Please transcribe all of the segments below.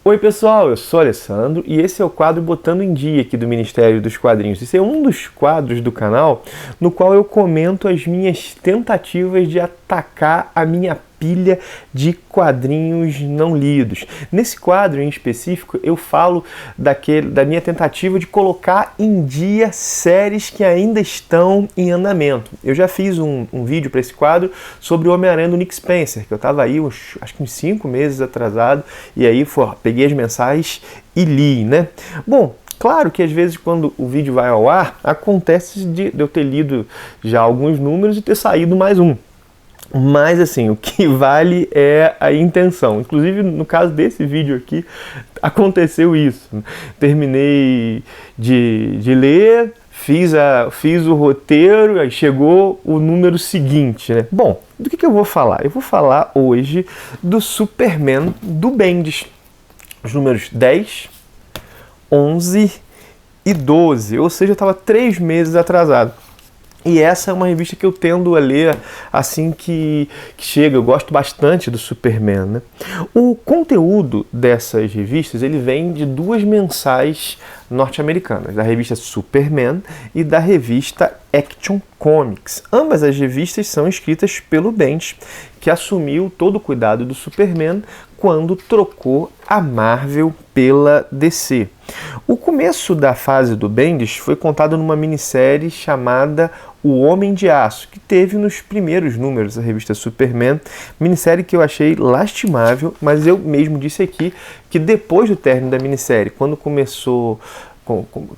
Oi pessoal, eu sou o Alessandro e esse é o quadro Botando em Dia aqui do Ministério dos Quadrinhos. Esse é um dos quadros do canal no qual eu comento as minhas tentativas de atacar a minha pilha de quadrinhos não lidos. Nesse quadro em específico eu falo da minha tentativa de colocar em dia séries que ainda estão em andamento. Eu já fiz um vídeo para esse quadro sobre o Homem-Aranha do Nick Spencer, que eu estava aí acho que uns 5 meses atrasado, e aí peguei as mensagens e li, né? Bom, claro que às vezes quando o vídeo vai ao ar, acontece de eu ter lido já alguns números e ter saído mais um. Mas assim, o que vale é a intenção. Inclusive no caso desse vídeo aqui, aconteceu isso. Terminei de ler, fiz o roteiro, aí chegou o número seguinte, né? Bom, do que eu vou falar? Eu vou falar hoje do Superman do Bendis. Os números 10, 11 e 12, ou seja, eu estava 3 meses atrasado. E essa é uma revista que eu tendo a ler assim que chega. Eu gosto bastante do Superman, né? O conteúdo dessas revistas ele vem de 2 mensais norte-americanas, da revista Superman e da revista Action Comics. Ambas as revistas são escritas pelo Bendis, que assumiu todo o cuidado do Superman quando trocou a Marvel pela DC. O começo da fase do Bendis foi contado numa minissérie chamada O Homem de Aço, que teve nos primeiros números da revista Superman, minissérie que eu achei lastimável, mas eu mesmo disse aqui que depois do término da minissérie, quando começou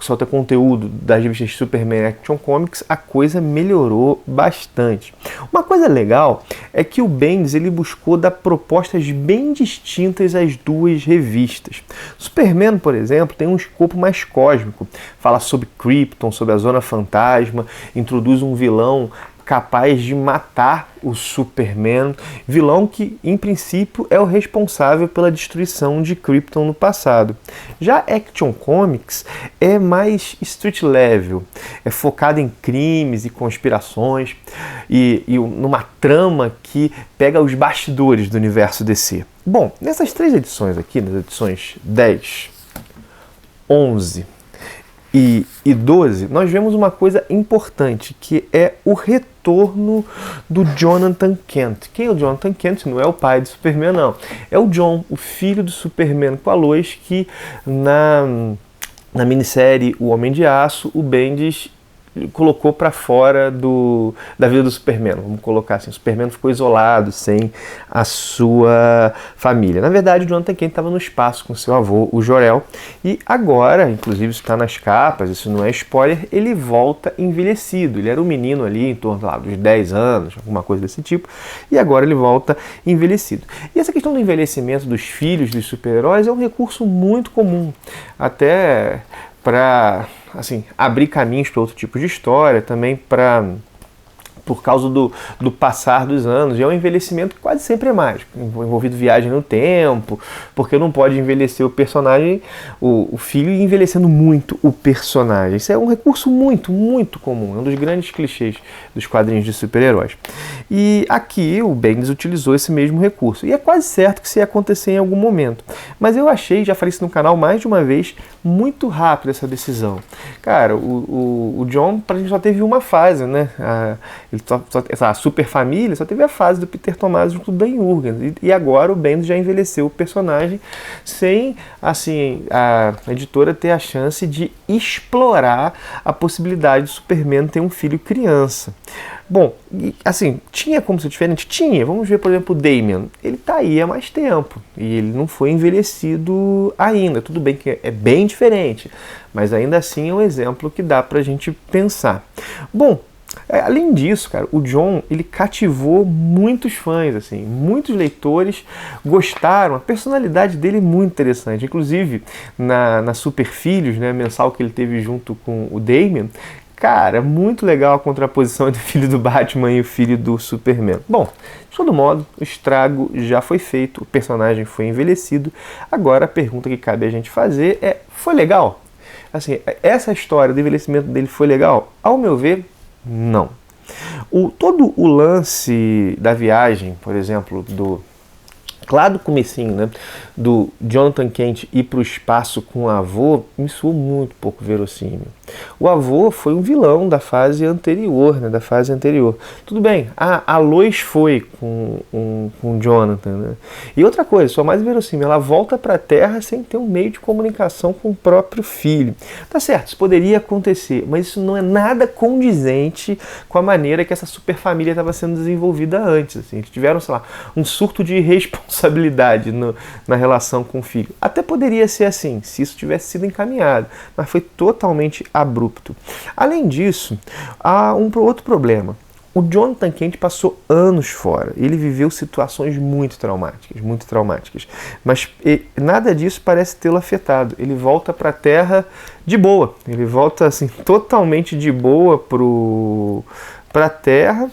solta conteúdo das revistas Superman e Action Comics, a coisa melhorou bastante. Uma coisa legal é que o Bendis ele buscou dar propostas bem distintas às 2 revistas. Superman, por exemplo, tem um escopo mais cósmico, fala sobre Krypton, sobre a Zona Fantasma, introduz um vilão capaz de matar o Superman, vilão que, em princípio, é o responsável pela destruição de Krypton no passado. Já Action Comics é mais street level, é focado em crimes e conspirações e numa trama que pega os bastidores do universo DC. Bom, nessas 3 edições aqui, nas edições 10, 11 e 12, nós vemos uma coisa importante, que é o retorno do Jonathan Kent. Quem é o Jonathan Kent? Não é o pai do Superman, não. É o John, o filho do Superman com a Lois, que na minissérie O Homem de Aço, o Bendis colocou para fora da vida do Superman. Vamos colocar assim, o Superman ficou isolado, sem a sua família. Na verdade, o Jonathan Kent estava no espaço com seu avô, o Jor-El, e agora, inclusive isso está nas capas, isso não é spoiler, ele volta envelhecido. Ele era um menino ali em torno dos 10 anos, alguma coisa desse tipo, e agora ele volta envelhecido. E essa questão do envelhecimento dos filhos dos super-heróis é um recurso muito comum, até para abrir caminhos para outro tipo de história, também por causa do passar dos anos. E é um envelhecimento que quase sempre é mágico, envolvido viagem no tempo, porque não pode envelhecer o personagem, o filho, e envelhecendo muito o personagem. Isso é um recurso muito, muito comum, é um dos grandes clichês dos quadrinhos de super-heróis. E aqui o Bendis utilizou esse mesmo recurso, e é quase certo que isso ia acontecer em algum momento. Mas eu achei, já falei isso no canal mais de uma vez, muito rápido essa decisão. Cara, o John pra gente só teve uma fase, né? A Super Família só teve a fase do Peter Tomasi junto do Dan Jurgens, e agora o Bendis já envelheceu o personagem sem a editora ter a chance de explorar a possibilidade de Superman ter um filho criança. Bom, tinha como ser diferente? Tinha. Vamos ver, por exemplo, o Damian. Ele tá aí há mais tempo e ele não foi envelhecido ainda. Tudo bem que é bem diferente, mas ainda assim é um exemplo que dá pra gente pensar. Bom, além disso, cara, o John, ele cativou muitos fãs, muitos leitores gostaram, a personalidade dele é muito interessante. Inclusive, na Super Filhos, né, mensal que ele teve junto com o Damian, cara, muito legal a contraposição entre o filho do Batman e o filho do Superman. Bom, de todo modo, o estrago já foi feito, o personagem foi envelhecido. Agora a pergunta que cabe a gente fazer é, foi legal? Essa história do envelhecimento dele foi legal? Ao meu ver, não. Todo o lance da viagem, por exemplo, lá do comecinho, né, do Jonathan Kent ir para o espaço com o avô me soou muito pouco verossímil. O avô foi um vilão da fase anterior, né? Da fase anterior. Tudo bem, a Lois foi com o Jonathan, né? E outra coisa, só mais verossímil, ela volta para a Terra sem ter um meio de comunicação com o próprio filho. Tá certo, isso poderia acontecer, mas isso não é nada condizente com a maneira que essa superfamília estava sendo desenvolvida antes. Assim. Eles tiveram, sei lá, um surto de responsabilidade na relação com o filho. Até poderia ser assim, se isso tivesse sido encaminhado, mas foi totalmente abrupto. Além disso, há outro problema. O Jonathan Kent passou anos fora. Ele viveu situações muito traumáticas. Mas nada disso parece tê-lo afetado. Ele volta para a Terra de boa. Ele volta assim totalmente de boa para a Terra.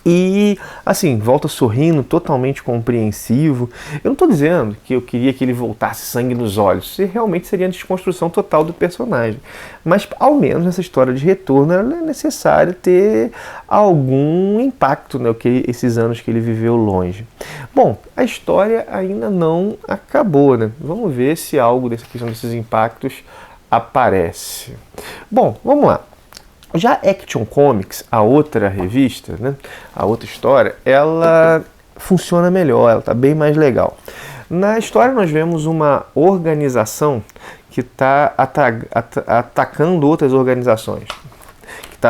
E, assim, volta sorrindo, totalmente compreensivo. Eu não estou dizendo que eu queria que ele voltasse sangue nos olhos. Isso realmente seria a desconstrução total do personagem. Mas, ao menos, nessa história de retorno, é necessário ter algum impacto, né, esses anos que ele viveu longe. Bom, a história ainda não acabou, né? Vamos ver se algo dessa questão desses impactos aparece. Bom, vamos lá. Já Action Comics, a outra revista, né, a outra história, ela funciona melhor, ela está bem mais legal. Na história nós vemos uma organização que está atacando outras organizações. Que está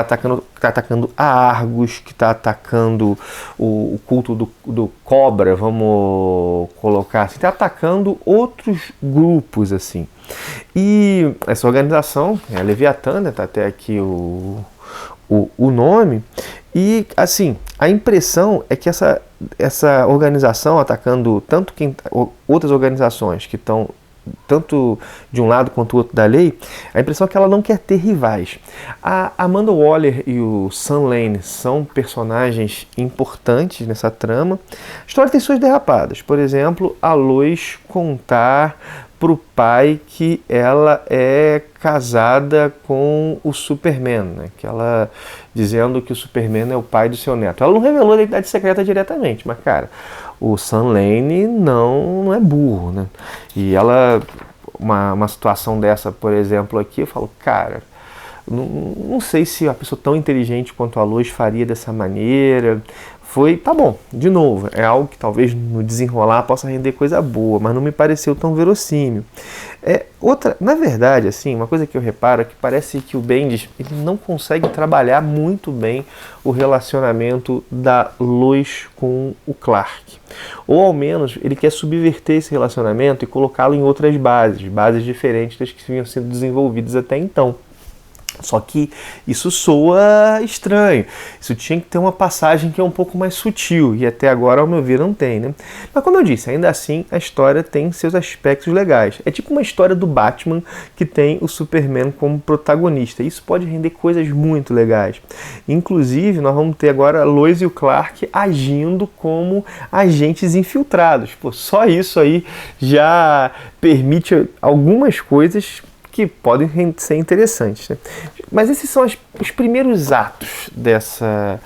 atacando a Argus, que está atacando o culto do Cobra, vamos colocar assim, está atacando outros grupos assim. E essa organização é a Leviatã, né? Tá até aqui o nome. E assim, a impressão é que essa organização atacando outras organizações que estão tanto de um lado quanto do outro da lei, a impressão é que ela não quer ter rivais. A Amanda Waller e o Sam Lane são personagens importantes nessa trama. A história tem suas derrapadas. Por exemplo, a Lois contar para o pai que ela é casada com o Superman, né? Que ela dizendo que o Superman é o pai do seu neto. Ela não revelou a identidade secreta diretamente, mas cara, o Sam Lane não é burro, né? E ela, uma situação dessa, por exemplo, aqui, eu falo, cara, não sei se a pessoa tão inteligente quanto a Lois faria dessa maneira. Tá bom, de novo, é algo que talvez no desenrolar possa render coisa boa, mas não me pareceu tão verossímil. Na verdade, assim, uma coisa que eu reparo é que parece que o Bendis ele não consegue trabalhar muito bem o relacionamento da Lois com o Clark. Ou ao menos ele quer subverter esse relacionamento e colocá-lo em outras bases diferentes das que vinham sendo desenvolvidas até então. Só que isso soa estranho, isso tinha que ter uma passagem que é um pouco mais sutil, e até agora, ao meu ver, não tem, né? Mas como eu disse, ainda assim a história tem seus aspectos legais. É tipo uma história do Batman que tem o Superman como protagonista, isso pode render coisas muito legais. Inclusive, nós vamos ter agora a Lois e o Clark agindo como agentes infiltrados. Pô, só isso aí já permite algumas coisas que podem ser interessantes, né? Mas esses são os primeiros atos dessa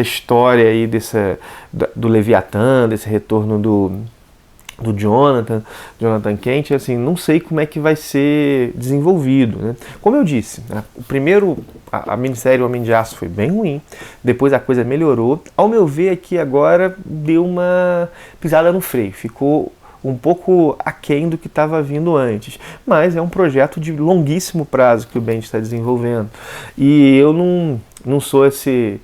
história aí, do Leviatã, desse retorno do Jonathan Kent. Assim, não sei como é que vai ser desenvolvido, né? Como eu disse, né, a minissérie Homem de Aço foi bem ruim, depois a coisa melhorou. Ao meu ver aqui agora deu uma pisada no freio, ficou um pouco aquém do que estava vindo antes, mas é um projeto de longuíssimo prazo que o Bendis está desenvolvendo, e eu não sou eu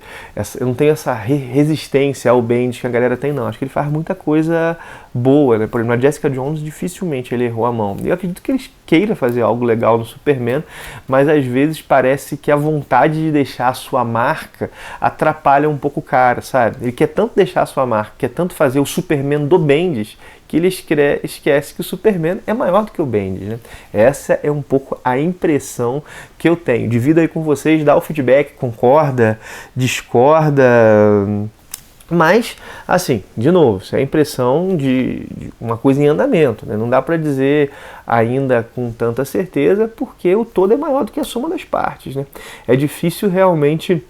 não tenho essa resistência ao Bendis que a galera tem, não. Acho que ele faz muita coisa boa, né? Por exemplo, a Jessica Jones dificilmente ele errou a mão. Eu acredito que ele queira fazer algo legal no Superman, mas às vezes parece que a vontade de deixar a sua marca atrapalha um pouco o cara, sabe? Ele quer tanto deixar a sua marca, quer tanto fazer o Superman do Bendis, que ele esquece que o Superman é maior do que o Bendis, né? Essa é um pouco a impressão que eu tenho. Divido aí com vocês, dá o feedback, concorda, discorda. Mas, assim, de novo, isso é a impressão de uma coisa em andamento, né? Não dá para dizer ainda com tanta certeza, porque o todo é maior do que a soma das partes, né? É difícil realmente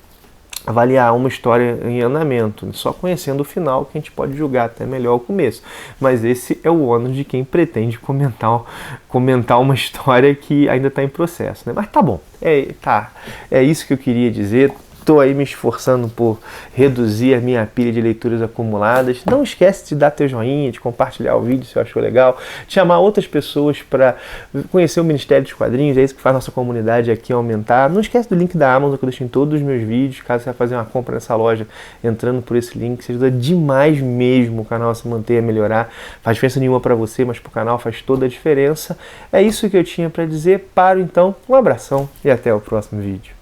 avaliar uma história em andamento. Só conhecendo o final que a gente pode julgar até melhor o começo. Mas esse é o ônus de quem pretende comentar uma história que ainda está em processo, né? Mas tá bom, é isso que eu queria dizer. Estou aí me esforçando por reduzir a minha pilha de leituras acumuladas. Não esquece de dar teu joinha, de compartilhar o vídeo se você achou legal, de chamar outras pessoas para conhecer o Ministério dos Quadrinhos, é isso que faz nossa comunidade aqui aumentar. Não esquece do link da Amazon que eu deixo em todos os meus vídeos, caso você vai fazer uma compra nessa loja, entrando por esse link, isso ajuda demais mesmo o canal a se manter, a melhorar. Faz diferença nenhuma para você, mas para o canal faz toda a diferença. É isso que eu tinha para dizer. Paro então, um abração e até o próximo vídeo.